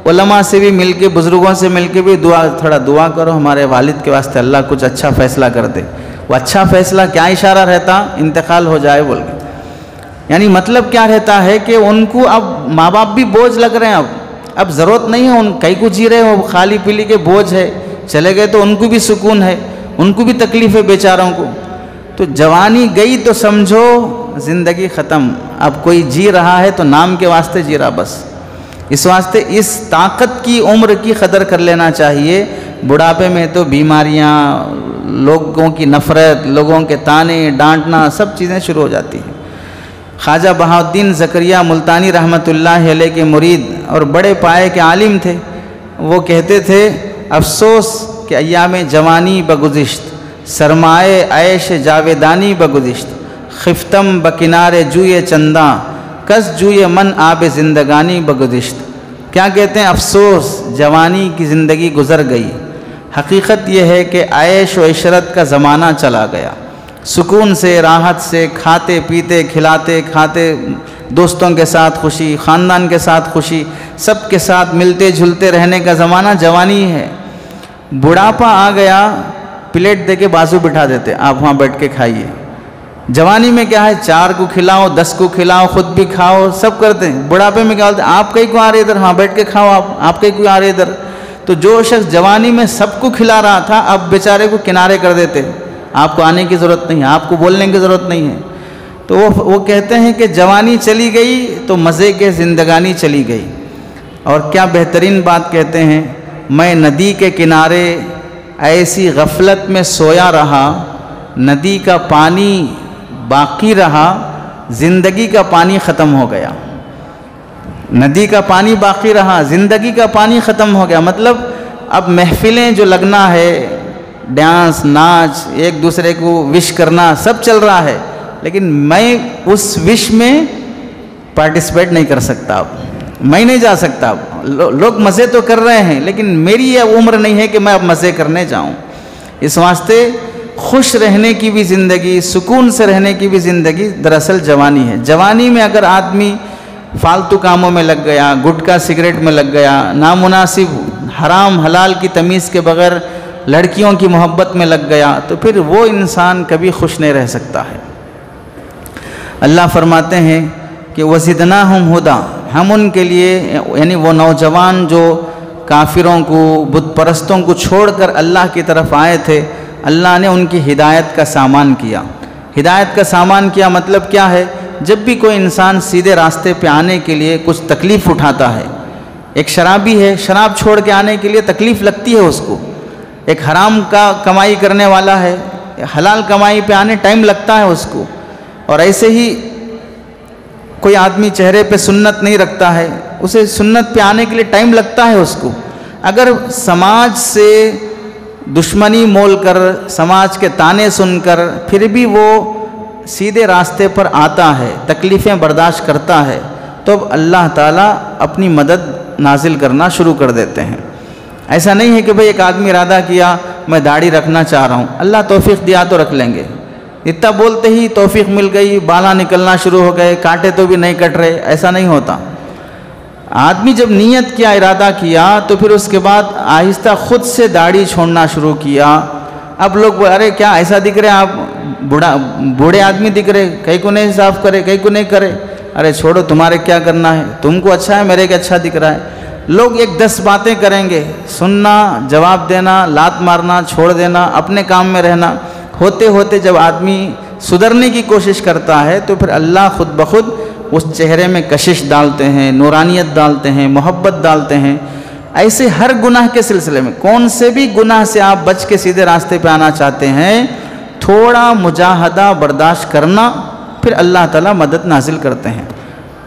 علماء سے بھی مل کے، بزرگوں سے مل کے بھی تھوڑا دعا کرو ہمارے والد کے واسطے اللہ کچھ اچھا فیصلہ کر دے۔ وہ اچھا فیصلہ کیا اشارہ رہتا، انتقال ہو جائے بول کے، یعنی مطلب کیا رہتا ہے کہ ان کو اب ماں باپ بھی بوجھ لگ رہے ہیں، اب ضرورت نہیں ہے، ان کئی کو جی رہے وہ خالی پیلی کے بوجھ ہے، چلے گئے تو ان کو بھی سکون ہے، ان کو بھی تکلیف ہے بیچاروں کو۔ تو جوانی گئی تو سمجھو زندگی ختم، اب کوئی جی رہا ہے تو نام کے واسطے جی رہا بس۔ اس واسطے اس طاقت کی عمر کی قدر کر لینا چاہیے۔ بڑھاپے میں تو بیماریاں، لوگوں کی نفرت، لوگوں کے تانے ڈانٹنا سب چیزیں شروع ہو جاتی ہیں۔ خواجہ بہاؤالدین زکریا ملتانی رحمۃ اللہ علیہ کے مرید اور بڑے پائے کے عالم تھے، وہ کہتے تھے افسوس کہ ایام جوانی بگزشت، سرمائے عیش جاویدانی بگزشت، خفتم بکنارے جوئے چنداں، کس جوئے من آب زندگانی بگزشت۔ کیا کہتے ہیں؟ افسوس جوانی کی زندگی گزر گئی، حقیقت یہ ہے کہ عیش و عشرت کا زمانہ چلا گیا، سکون سے، راحت سے، کھاتے پیتے کھلاتے کھاتے، دوستوں کے ساتھ خوشی، خاندان کے ساتھ خوشی، سب کے ساتھ ملتے جھلتے رہنے کا زمانہ جوانی ہے۔ بڑھاپا آ گیا، پلیٹ دے کے بازو بٹھا دیتے، آپ وہاں بیٹھ کے کھائیے۔ جوانی میں کیا ہے، 4 کو کھلاؤ، 10 کو کھلاؤ، خود بھی کھاؤ، سب کرتے ہیں۔ بڑھاپے میں کیا ہوتا ہے، آپ کہیں کو آ رہے ادھر، ہاں بیٹھ کے کھاؤ، آپ کہیں کو آ رہے ادھر۔ تو جو شخص جوانی میں سب کو کھلا رہا تھا اب بیچارے کو کنارے کر دیتے، آپ کو آنے کی ضرورت نہیں ہے، آپ کو بولنے کی ضرورت نہیں ہے۔ تو وہ کہتے ہیں کہ جوانی چلی گئی تو مزے کے زندگانی چلی گئی۔ اور کیا بہترین بات کہتے ہیں، میں ندی کے کنارے ایسی غفلت میں سویا رہا، ندی کا پانی باقی رہا، زندگی کا پانی ختم ہو گیا۔ ندی کا پانی باقی رہا، زندگی کا پانی ختم ہو گیا۔ مطلب اب محفلیں جو لگنا ہے، ڈانس ناچ، ایک دوسرے کو وش کرنا سب چل رہا ہے، لیکن میں اس وش میں پارٹیسپیٹ نہیں کر سکتا، اب میں نہیں جا سکتا۔ لوگ مزے تو کر رہے ہیں لیکن میری یہ عمر نہیں ہے کہ میں اب مزے کرنے جاؤں۔ اس واسطے خوش رہنے کی بھی زندگی، سکون سے رہنے کی بھی زندگی دراصل جوانی ہے۔ جوانی میں اگر آدمی فالتو کاموں میں لگ گیا، گٹکا سگریٹ میں لگ گیا، نامناسب حرام حلال کی تمیز کے بغیر لڑکیوں کی محبت میں لگ گیا، تو پھر وہ انسان کبھی خوش نہیں رہ سکتا ہے۔ اللہ فرماتے ہیں کہ وَزِدْنَاهُمْ هُدًى، ہم ان کے لیے، یعنی وہ نوجوان جو کافروں کو، بت پرستوں کو چھوڑ کر اللہ کی طرف آئے تھے، اللہ نے ان کی ہدایت کا سامان کیا۔ ہدایت کا سامان کیا مطلب کیا ہے؟ جب بھی کوئی انسان سیدھے راستے پہ آنے کے لیے کچھ تکلیف اٹھاتا ہے، ایک شرابی ہے، شراب چھوڑ کے آنے کے لیے تکلیف لگتی ہے اس کو، ایک حرام کا کمائی کرنے والا ہے، حلال کمائی پہ آنے ٹائم لگتا ہے اس کو، اور ایسے ہی کوئی آدمی چہرے پہ سنت نہیں رکھتا ہے، اسے سنت پہ آنے کے لیے ٹائم لگتا ہے اس کو۔ اگر سماج سے دشمنی مول کر، سماج کے تانے سن کر پھر بھی وہ سیدھے راستے پر آتا ہے، تکلیفیں برداشت کرتا ہے، تو اب اللہ تعالیٰ اپنی مدد نازل کرنا شروع کر دیتے ہیں۔ ایسا نہیں ہے کہ بھئی ایک آدمی ارادہ کیا میں داڑھی رکھنا چاہ رہا ہوں، اللہ توفیق دیا تو رکھ لیں گے، اتنا بولتے ہی توفیق مل گئی، بالا نکلنا شروع ہو گئے، کاٹے تو بھی نہیں کٹ رہے، ایسا نہیں ہوتا۔ آدمی جب نیت کیا، ارادہ کیا، تو پھر اس کے بعد آہستہ خود سے داڑھی چھوڑنا شروع کیا۔ اب لوگ ارے کیا ایسا دکھ رہے آپ، بوڑھے آدمی دکھ رہے، کہیں کو نہیں صاف کرے، کہیں کو نہیں کرے، ارے چھوڑو تمہارے کیا کرنا ہے، تم کو اچھا ہے، میرے کو اچھا دکھ رہا ہے۔ لوگ 10 باتیں کریں گے، سننا، جواب دینا، لات مارنا، چھوڑ دینا، اپنے کام میں رہنا، ہوتے ہوتے جب آدمی سدھرنے کی کوشش کرتا ہے تو پھر اللہ خود بخود اس چہرے میں کشش ڈالتے ہیں، نورانیت ڈالتے ہیں، محبت ڈالتے ہیں۔ ایسے ہر گناہ کے سلسلے میں، کون سے بھی گناہ سے آپ بچ کے سیدھے راستے پہ آنا چاہتے ہیں، تھوڑا مجاہدہ برداشت کرنا، پھر اللہ تعالیٰ مدد نازل کرتے ہیں۔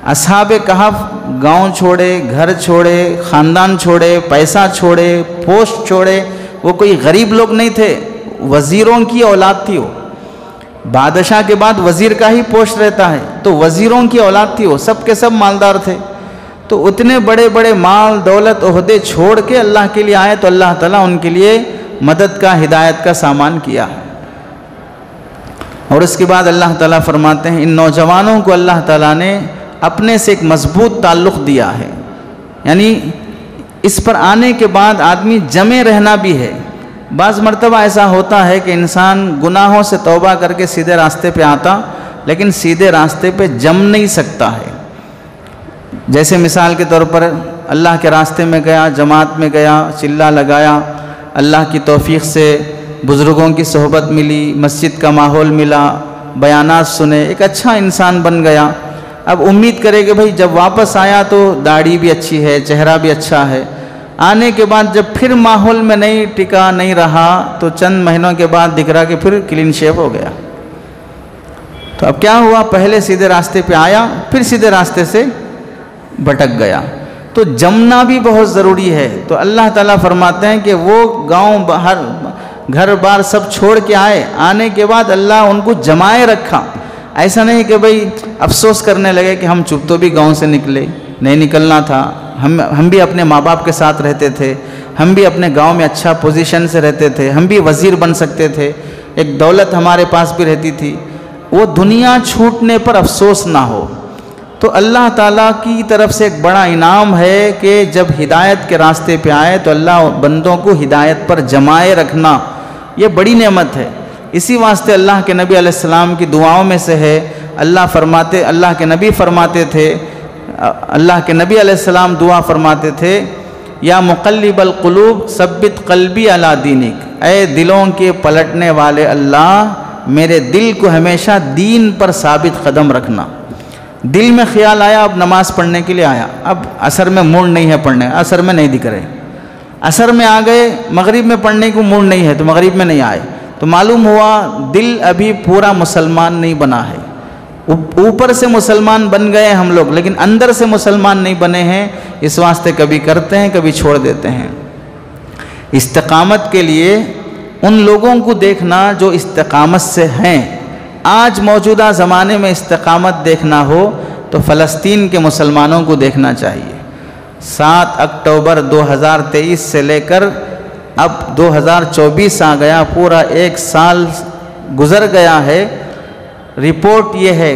اصحاب کہف گاؤں چھوڑے، گھر چھوڑے، خاندان چھوڑے، پیسہ چھوڑے، پوسٹ چھوڑے، وہ کوئی غریب لوگ نہیں تھے، وزیروں کی اولاد تھی وہ، بادشاہ کے بعد وزیر کا ہی پوسٹ رہتا ہے، تو وزیروں کی اولاد تھی وہ، سب کے سب مالدار تھے، تو اتنے بڑے بڑے مال دولت عہدے چھوڑ کے اللہ کے لیے آئے، تو اللہ تعالیٰ ان کے لیے مدد کا، ہدایت کا سامان کیا۔ اور اس کے بعد اللہ تعالیٰ فرماتے ہیں ان نوجوانوں کو اللہ تعالیٰ نے اپنے سے ایک مضبوط تعلق دیا ہے، یعنی اس پر آنے کے بعد آدمی جمے رہنا بھی ہے۔ بعض مرتبہ ایسا ہوتا ہے کہ انسان گناہوں سے توبہ کر کے سیدھے راستے پہ آتا، لیکن سیدھے راستے پہ جم نہیں سکتا ہے۔ جیسے مثال کے طور پر اللہ کے راستے میں گیا، جماعت میں گیا، چلا لگایا، اللہ کی توفیق سے بزرگوں کی صحبت ملی، مسجد کا ماحول ملا، بیانات سنے، ایک اچھا انسان بن گیا۔ اب امید کرے کہ بھئی جب واپس آیا تو داڑھی بھی اچھی ہے، چہرہ بھی اچھا ہے، آنے کے بعد جب پھر ماحول میں نہیں ٹکا، نہیں رہا، تو چند مہینوں کے بعد دکھ رہا کہ پھر کلین شیو ہو گیا۔ تو اب کیا ہوا، پہلے سیدھے راستے پہ آیا، پھر سیدھے راستے سے بھٹک گیا۔ تو جمنا بھی بہت ضروری ہے۔ تو اللہ تعالیٰ فرماتے ہیں کہ وہ گاؤں باہر گھر بار سب چھوڑ کے آئے، آنے کے بعد اللہ ان کو جمائے رکھا۔ ایسا نہیں کہ بھئی افسوس کرنے لگے کہ ہم چپ تو بھی گاؤں سے نکلے، نہیں نکلنا تھا، ہم بھی اپنے ماں باپ کے ساتھ رہتے تھے، ہم بھی اپنے گاؤں میں اچھا پوزیشن سے رہتے تھے، ہم بھی وزیر بن سکتے تھے، ایک دولت ہمارے پاس بھی رہتی تھی۔ وہ دنیا چھوٹنے پر افسوس نہ ہو۔ تو اللہ تعالیٰ کی طرف سے ایک بڑا انعام ہے کہ جب ہدایت کے راستے پہ آئے تو اللہ بندوں کو ہدایت پر جمائے رکھنا، یہ بڑی نعمت ہے۔ اسی واسطے اللہ کے نبی علیہ السلام کی دعاؤں میں سے ہے، اللہ کے نبی فرماتے تھے، اللہ کے نبی علیہ السلام دعا فرماتے تھے، یا مقلب القلوب ثبت قلبی علی دینک، اے دلوں کے پلٹنے والے اللہ میرے دل کو ہمیشہ دین پر ثابت قدم رکھنا۔ دل میں خیال آیا اب نماز پڑھنے کے لیے آیا، اب عصر میں موڈ نہیں ہے پڑھنے، عصر میں نہیں دکھ رہے، عصر میں آ گئے، مغرب میں پڑھنے کو موڈ نہیں ہے تو مغرب میں نہیں آئے، تو معلوم ہوا دل ابھی پورا مسلمان نہیں بنا ہے۔ اوپر سے مسلمان بن گئے ہم لوگ، لیکن اندر سے مسلمان نہیں بنے ہیں، اس واسطے کبھی کرتے ہیں کبھی چھوڑ دیتے ہیں۔ استقامت کے لیے ان لوگوں کو دیکھنا جو استقامت سے ہیں۔ آج موجودہ زمانے میں استقامت دیکھنا ہو تو فلسطین کے مسلمانوں کو دیکھنا چاہیے۔ 7 اکتوبر 2023 سے لے کر اب 2024 آ گیا، پورا 1 سال گزر گیا ہے۔ رپورٹ یہ ہے،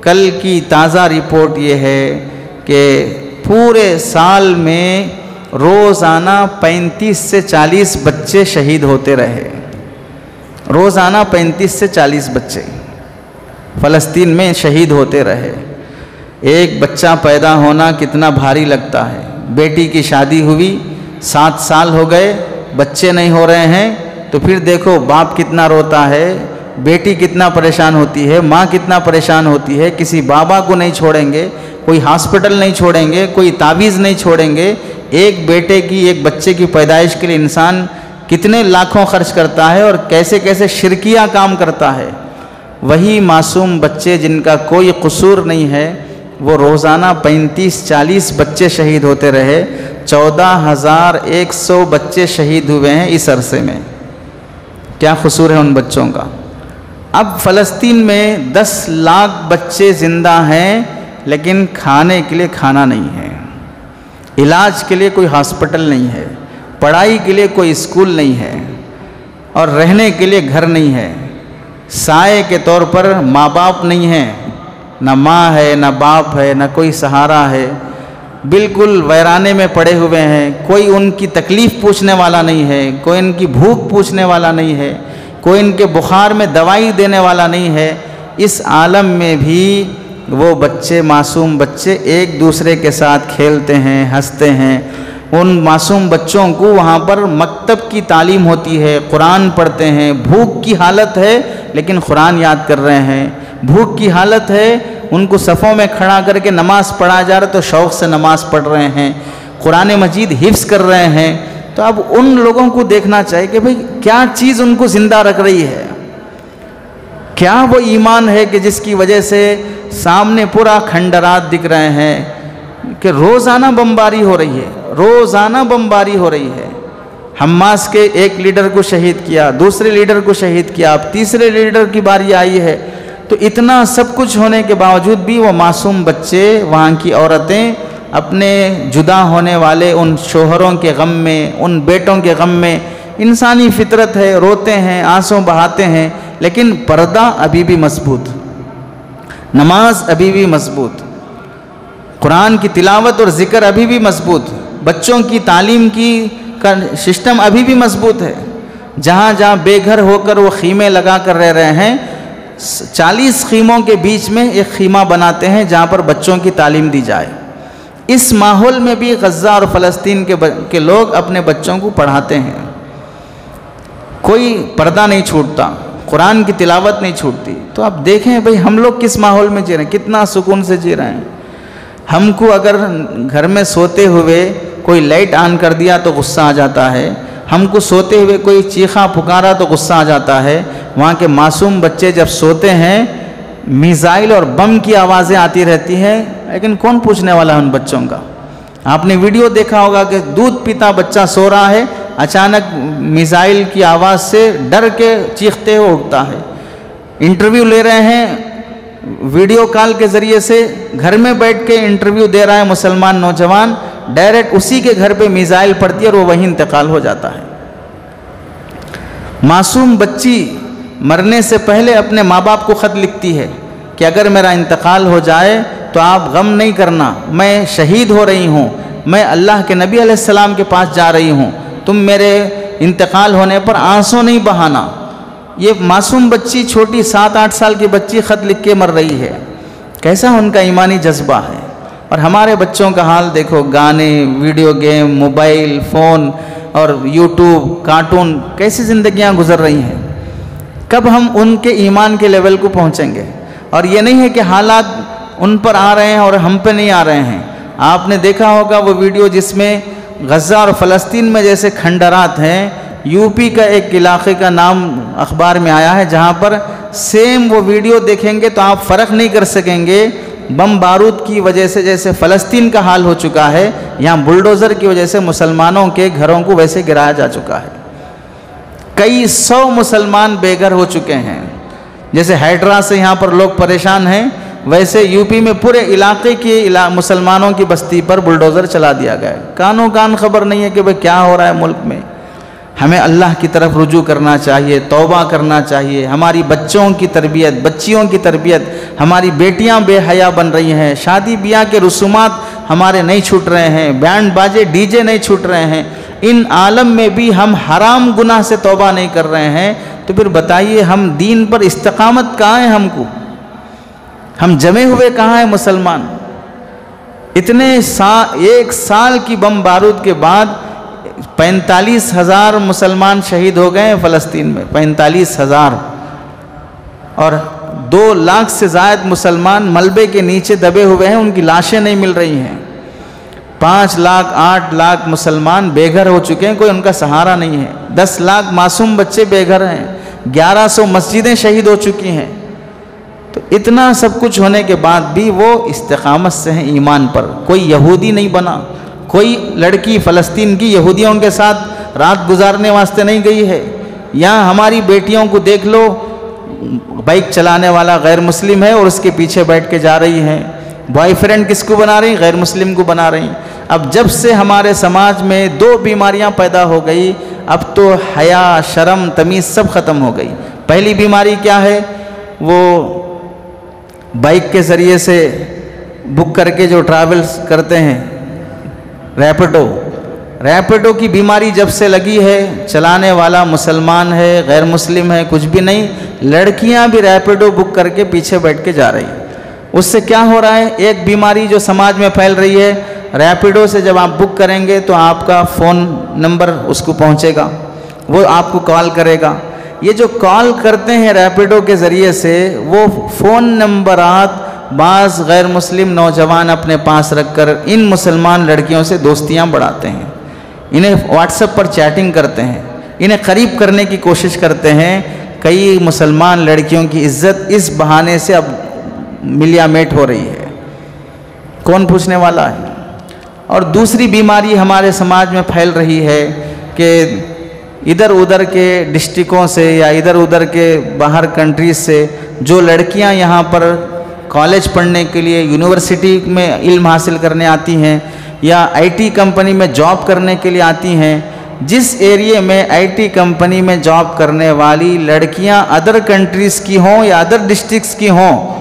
کل کی تازہ رپورٹ یہ ہے کہ پورے سال میں روزانہ 35 سے 40 بچے شہید ہوتے رہے، روزانہ 35 سے 40 بچے فلسطین میں شہید ہوتے رہے۔ ایک بچہ پیدا ہونا کتنا بھاری لگتا ہے۔ بیٹی کی شادی ہوئی، 7 سال ہو گئے، بچے نہیں ہو رہے ہیں، تو پھر دیکھو باپ کتنا روتا ہے، بیٹی کتنا پریشان ہوتی ہے، ماں کتنا پریشان ہوتی ہے، کسی بابا کو نہیں چھوڑیں گے، کوئی ہاسپٹل نہیں چھوڑیں گے، کوئی تعویذ نہیں چھوڑیں گے۔ ایک بیٹے کی، ایک بچے کی پیدائش کے لیے انسان کتنے لاکھوں خرچ کرتا ہے اور کیسے کیسے شرکیہ کام کرتا ہے۔ وہی معصوم بچے جن کا کوئی قصور نہیں ہے، وہ روزانہ 35-40 بچے شہید ہوتے رہے، 14,100 بچے شہید ہوئے ہیں اس عرصے میں۔ کیا قصور ہے ان بچوں کا؟ اب فلسطین میں 10 لاکھ بچے زندہ ہیں، لیکن کھانے کے لیے کھانا نہیں ہے، علاج کے لیے کوئی ہاسپٹل نہیں ہے، پڑھائی کے لیے کوئی اسکول نہیں ہے، اور رہنے کے لیے گھر نہیں ہے۔ سائے کے طور پر ماں باپ نہیں ہیں، نہ ماں ہے نہ باپ ہے نہ کوئی سہارا ہے، بالکل ویرانے میں پڑے ہوئے ہیں۔ کوئی ان کی تکلیف پوچھنے والا نہیں ہے، کوئی ان کی بھوک پوچھنے والا نہیں ہے، کوئی ان کے بخار میں دوائی دینے والا نہیں ہے۔ اس عالم میں بھی وہ بچے، معصوم بچے ایک دوسرے کے ساتھ کھیلتے ہیں، ہنستے ہیں۔ ان معصوم بچوں کو وہاں پر مکتب کی تعلیم ہوتی ہے، قرآن پڑھتے ہیں۔ بھوک کی حالت ہے لیکن قرآن یاد کر رہے ہیں، بھوک کی حالت ہے، ان کو صفوں میں کھڑا کر کے نماز پڑھا جا رہا تو شوق سے نماز پڑھ رہے ہیں، قرآن مجید حفظ کر رہے ہیں۔ تو اب ان لوگوں کو دیکھنا چاہیے کہ بھئی کیا چیز ان کو زندہ رکھ رہی ہے، کیا وہ ایمان ہے کہ جس کی وجہ سے سامنے پورا کھنڈرات دکھ رہے ہیں کہ روزانہ بمباری ہو رہی ہے، روزانہ بمباری ہو رہی ہے۔ حماس کے ایک لیڈر کو شہید کیا، دوسرے لیڈر کو شہید کیا، اب تیسرے لیڈر کی باری آئی ہے۔ تو اتنا سب کچھ ہونے کے باوجود بھی وہ معصوم بچے، وہاں کی عورتیں اپنے جدا ہونے والے ان شوہروں کے غم میں، ان بیٹوں کے غم میں، انسانی فطرت ہے، روتے ہیں، آنسوں بہاتے ہیں، لیکن پردہ ابھی بھی مضبوط، نماز ابھی بھی مضبوط، قرآن کی تلاوت اور ذکر ابھی بھی مضبوط، بچوں کی تعلیم کی کا سسٹم ابھی بھی مضبوط ہے۔ جہاں جہاں بے گھر ہو کر وہ خیمے لگا کر رہ رہے ہیں، 40 خیموں کے بیچ میں ایک خیمہ بناتے ہیں جہاں پر بچوں کی تعلیم دی جائے۔ اس ماحول میں بھی غزہ اور فلسطین کے لوگ اپنے بچوں کو پڑھاتے ہیں، کوئی پردہ نہیں چھوٹتا، قرآن کی تلاوت نہیں چھوٹتی۔ تو آپ دیکھیں بھئی ہم لوگ کس ماحول میں جی رہے ہیں، کتنا سکون سے جی رہے ہیں۔ ہم کو اگر گھر میں سوتے ہوئے کوئی لائٹ آن کر دیا تو غصہ آ جاتا ہے، ہم کو سوتے ہوئے کوئی چیخا پکارا تو غصہ آ جاتا ہے۔ وہاں کے معصوم بچے جب سوتے ہیں، میزائل اور بم کی آوازیں آتی رہتی ہیں، لیکن کون پوچھنے والا ہے ان بچوں کا؟ آپ نے ویڈیو دیکھا ہوگا کہ دودھ پیتا بچہ سو رہا ہے، اچانک میزائل کی آواز سے ڈر کے چیختے ہوئے اٹھتا ہے۔ انٹرویو لے رہے ہیں ویڈیو کال کے ذریعے سے، گھر میں بیٹھ کے انٹرویو دے رہا ہے مسلمان نوجوان، ڈائریکٹ اسی کے گھر پہ میزائل پڑتی ہے اور وہ وہیں انتقال ہو جاتا ہے۔ معصوم بچی مرنے سے پہلے اپنے ماں باپ کو خط لکھتی ہے کہ اگر میرا انتقال ہو جائے تو آپ غم نہیں کرنا، میں شہید ہو رہی ہوں، میں اللہ کے نبی علیہ السلام کے پاس جا رہی ہوں، تم میرے انتقال ہونے پر آنسو نہیں بہانا۔ یہ معصوم بچی، چھوٹی 7-8 سال کی بچی خط لکھ کے مر رہی ہے۔ کیسا ان کا ایمانی جذبہ ہے۔ اور ہمارے بچوں کا حال دیکھو، گانے، ویڈیو گیم، موبائل فون اور یوٹیوب، کارٹون، کیسی زندگیاں گزر رہی ہیں۔ کب ہم ان کے ایمان کے لیول کو پہنچیں گے؟ اور یہ نہیں ہے کہ حالات ان پر آ رہے ہیں اور ہم پہ نہیں آ رہے ہیں۔ آپ نے دیکھا ہوگا وہ ویڈیو جس میں غزہ اور فلسطین میں جیسے کھنڈرات ہیں، یو پی کا ایک علاقے کا نام اخبار میں آیا ہے جہاں پر سیم وہ ویڈیو دیکھیں گے تو آپ فرق نہیں کر سکیں گے، بم بارود کی وجہ سے جیسے فلسطین کا حال ہو چکا ہے، یہاں بلڈوزر کی وجہ سے مسلمانوں کے گھروں کو ویسے گرایا جا چکا ہے۔ کئی 100 مسلمان بے گھر ہو چکے ہیں۔ جیسے ہائیڈرا سے یہاں پر لوگ پریشان ہیں، ویسے یو پی میں پورے علاقے کی مسلمانوں کی بستی پر بلڈوزر چلا دیا گیا ہے۔ کانوں کان خبر نہیں ہے کہ بھئی کیا ہو رہا ہے ملک میں۔ ہمیں اللہ کی طرف رجوع کرنا چاہیے، توبہ کرنا چاہیے۔ ہماری بچوں کی تربیت، بچیوں کی تربیت، ہماری بیٹیاں بے حیا بن رہی ہیں، شادی بیاہ کے رسومات ہمارے نہیں چھوٹ رہے ہیں، بینڈ باجے ڈی جے نہیں چھوٹ رہے ہیں۔ ان عالم میں بھی ہم حرام گناہ سے توبہ نہیں کر رہے ہیں، تو پھر بتائیے ہم دین پر استقامت کہاں ہے؟ ہم کو ہم جمے ہوئے کہاں ہیں مسلمان؟ اتنے ایک سال کی بم بارود کے بعد 45,000 مسلمان شہید ہو گئے ہیں فلسطین میں، 45,000۔ اور 2 لاکھ سے زائد مسلمان ملبے کے نیچے دبے ہوئے ہیں، ان کی لاشیں نہیں مل رہی ہیں۔ 5 لاکھ 8 لاکھ مسلمان بے گھر ہو چکے ہیں، کوئی ان کا سہارا نہیں ہے۔ 10 لاکھ معصوم بچے بے گھر ہیں، 1100 مسجدیں شہید ہو چکی ہیں۔ تو اتنا سب کچھ ہونے کے بعد بھی وہ استقامت سے ہیں ایمان پر۔ کوئی یہودی نہیں بنا، کوئی لڑکی فلسطین کی یہودیوں کے ساتھ رات گزارنے واسطے نہیں گئی ہے۔ یہاں ہماری بیٹیوں کو دیکھ لو، بائک چلانے والا غیر مسلم ہے اور اس کے پیچھے بیٹھ کے جا رہی ہیں۔ بوائے فرینڈ کس کو بنا رہی؟ غیر مسلم کو بنا رہی۔ اب جب سے ہمارے سماج میں 2 بیماریاں پیدا ہو گئی، اب تو حیا، شرم، تمیز سب ختم ہو گئی۔ پہلی بیماری کیا ہے؟ وہ بائک کے ذریعے سے بک کر کے جو ٹریولز کرتے ہیں، ریپیڈو کی بیماری جب سے لگی ہے، چلانے والا مسلمان ہے، غیر مسلم ہے، کچھ بھی نہیں، لڑکیاں بھی ریپیڈو بک کر کے پیچھے بیٹھ کے جا رہی ہیں۔ اس سے کیا ہو رہا ہے؟ ایک بیماری جو سماج میں پھیل رہی ہے، ریپیڈو سے جب آپ بک کریں گے تو آپ کا فون نمبر اس کو پہنچے گا، وہ آپ کو کال کرے گا۔ یہ جو کال کرتے ہیں ریپیڈو کے ذریعے سے، وہ فون نمبرات بعض غیر مسلم نوجوان اپنے پاس رکھ کر ان مسلمان لڑکیوں سے دوستیاں بڑھاتے ہیں، انہیں واٹس ایپ پر چیٹنگ کرتے ہیں، انہیں قریب کرنے کی کوشش کرتے ہیں۔ کئی مسلمان لڑکیوں کی عزت اس بہانے سے اب ملیا میٹ ہو رہی ہے، کون پوچھنے والا ہے؟ اور دوسری بیماری ہمارے سماج میں پھیل رہی ہے کہ ادھر ادھر کے ڈسٹرکوں سے یا ادھر ادھر کے باہر کنٹریز سے جو لڑکیاں یہاں پر کالج پڑھنے کے لیے، یونیورسٹی میں علم حاصل کرنے آتی ہیں یا آئی ٹی کمپنی میں جاب کرنے کے لیے آتی ہیں، جس ایریے میں آئی ٹی کمپنی میں جاب کرنے والی لڑکیاں ادر کنٹریز کی ہوں یا ادر ڈسٹرکس کی ہوں،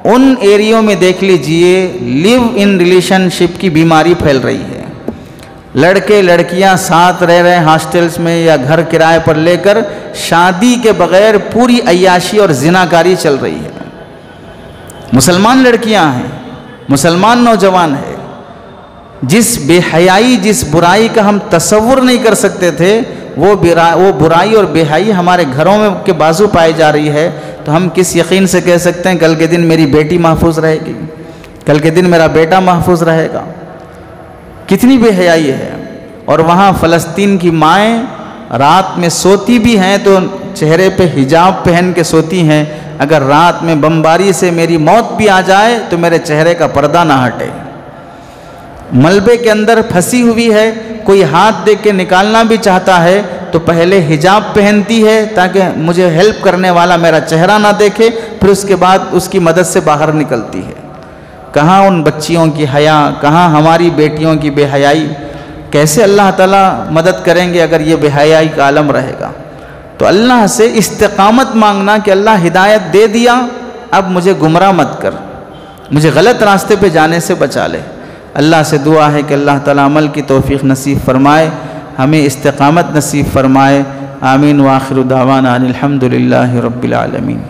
ان ایریوں میں دیکھ لیجئے لیو ان ریلیشن شپ کی بیماری پھیل رہی ہے۔ لڑکے لڑکیاں ساتھ رہ رہے ہیں ہاسٹلز میں یا گھر کرائے پر لے کر، شادی کے بغیر پوری عیاشی اور زناکاری چل رہی ہے۔ مسلمان لڑکیاں ہیں، مسلمان نوجوان ہیں، جس بے حیائی، جس برائی کا ہم تصور نہیں کر سکتے تھے، وہ برائی اور بے حیائی ہمارے گھروں میں کے بازو پائی جا رہی ہے، تو ہم کس یقین سے کہہ سکتے ہیں کل کے دن میری بیٹی محفوظ رہے گی، کل کے دن میرا بیٹا محفوظ رہے گا؟ کتنی بے حیائی ہے۔ اور وہاں فلسطین کی مائیں رات میں سوتی بھی ہیں تو چہرے پہ حجاب پہن کے سوتی ہیں، اگر رات میں بمباری سے میری موت بھی آ جائے تو میرے چہرے کا پردہ نہ ہٹے۔ ملبے کے اندر پھنسی ہوئی ہے، کوئی ہاتھ دے کے نکالنا بھی چاہتا ہے تو پہلے حجاب پہنتی ہے تاکہ مجھے ہیلپ کرنے والا میرا چہرہ نہ دیکھے، پھر اس کے بعد اس کی مدد سے باہر نکلتی ہے۔ کہاں ان بچیوں کی حیا، کہاں ہماری بیٹیوں کی بے حیائی؟ کیسے اللہ تعالیٰ مدد کریں گے اگر یہ بے حیائی کا عالم رہے گا؟ تو اللہ سے استقامت مانگنا کہ اللہ ہدایت دے دیا، اب مجھے گمراہ مت کر، مجھے غلط راستے پہ جانے سے بچا لے۔ اللہ سے دعا ہے کہ اللہ تعالیٰ عمل کی توفیق نصیب فرمائے، ہمیں استقامت نصیب فرمائے۔ آمین۔ وآخر دعوانا ان الحمد للہ رب العالمین۔